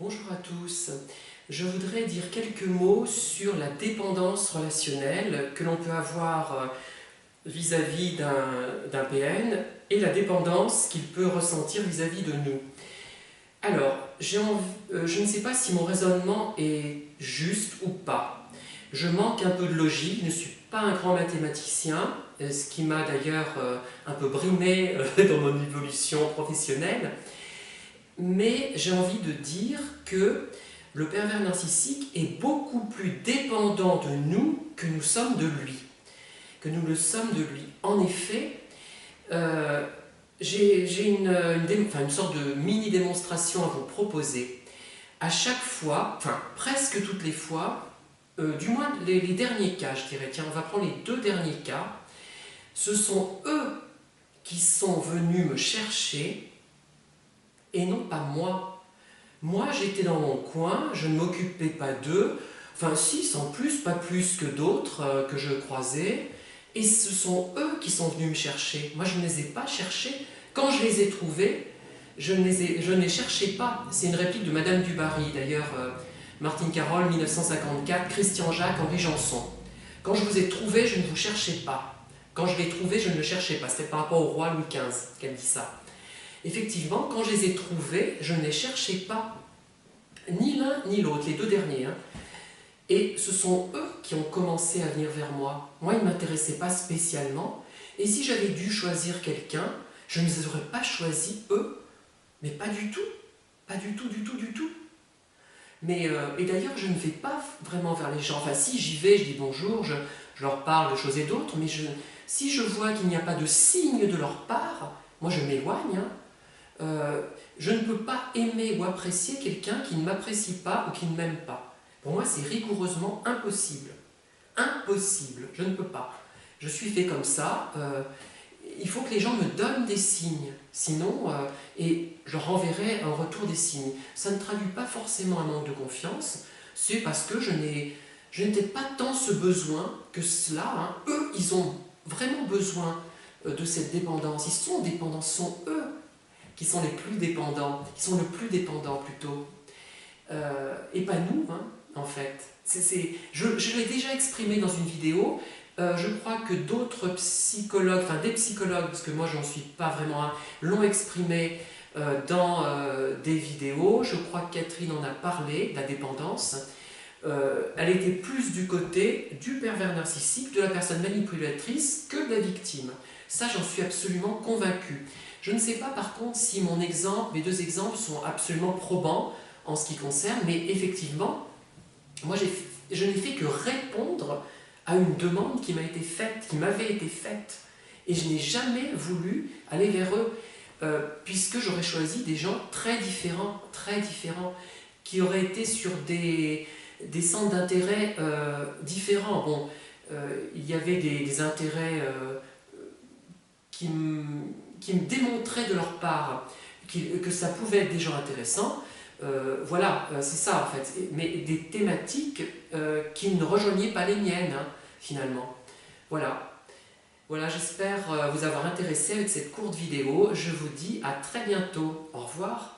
Bonjour à tous. Je voudrais dire quelques mots sur la dépendance relationnelle que l'on peut avoir vis-à-vis d'un PN et la dépendance qu'il peut ressentir vis-à-vis de nous. Alors, je ne sais pas si mon raisonnement est juste ou pas. Je manque un peu de logique, je ne suis pas un grand mathématicien, ce qui m'a d'ailleurs un peu brimé dans mon évolution professionnelle. Mais j'ai envie de dire que le pervers narcissique est beaucoup plus dépendant de nous que nous sommes de lui. Que nous le sommes de lui. En effet, j'ai une sorte de mini-démonstration à vous proposer. À chaque fois, enfin presque toutes les fois, du moins les derniers cas, je dirais, tiens, on va prendre les 2 derniers cas, ce sont eux qui sont venus me chercher et non pas moi. Moi, j'étais dans mon coin, je ne m'occupais pas d'eux, enfin si, sans plus, pas plus que d'autres que je croisais, et ce sont eux qui sont venus me chercher. Moi, je ne les ai pas cherchés. Quand je les ai trouvés, je ne les cherchais pas. C'est une réplique de Madame du Barry, d'ailleurs, Martine Carole, 1954, Christian Jacques, Henri Janson. Quand je vous ai trouvés, je ne vous cherchais pas. Quand je les trouvés, je ne le cherchais pas. C'était par rapport au roi Louis XV qu'elle dit ça. Effectivement, quand je les ai trouvés, je ne les cherchais pas. Ni l'un ni l'autre, les 2 derniers. Et ce sont eux qui ont commencé à venir vers moi. Moi, ils ne m'intéressaient pas spécialement. Et si j'avais dû choisir quelqu'un, je ne les aurais pas choisis eux. Mais pas du tout. Pas du tout, du tout, du tout. Mais, et d'ailleurs, je ne vais pas vraiment vers les gens. Enfin, si j'y vais, je dis bonjour, je leur parle de choses et d'autres, mais si je vois qu'il n'y a pas de signe de leur part, moi je m'éloigne. Je ne peux pas aimer ou apprécier quelqu'un qui ne m'apprécie pas ou qui ne m'aime pas. Pour moi, c'est rigoureusement impossible. Impossible, je ne peux pas. Je suis fait comme ça. Il faut que les gens me donnent des signes. Sinon, et je leur enverrai un retour des signes. Ça ne traduit pas forcément un manque de confiance. C'est parce que je n'étais pas tant ce besoin que cela. Eux, ils ont vraiment besoin de cette dépendance. Ils sont dépendants, ce sont eux qui sont les plus dépendants, qui sont le plus dépendants plutôt, et pas nous, en fait. Je l'ai déjà exprimé dans une vidéo, je crois que d'autres psychologues, enfin des psychologues, parce que moi j'en suis pas vraiment un, l'ont exprimé dans des vidéos. Je crois que Catherine en a parlé, de la dépendance. Elle était plus du côté du pervers narcissique, de la personne manipulatrice, que de la victime. Ça, j'en suis absolument convaincue. Je ne sais pas par contre si mes 2 exemples sont absolument probants en ce qui concerne, mais effectivement, moi je n'ai fait que répondre à une demande qui m'avait été faite. Et je n'ai jamais voulu aller vers eux, puisque j'aurais choisi des gens très différents, qui auraient été sur des centres d'intérêt différents. Bon, il y avait des intérêts qui me démontraient de leur part que ça pouvait être des gens intéressants. Voilà, c'est ça en fait. Mais des thématiques qui ne rejoignaient pas les miennes, finalement. Voilà. Voilà, j'espère vous avoir intéressé avec cette courte vidéo. Je vous dis à très bientôt. Au revoir.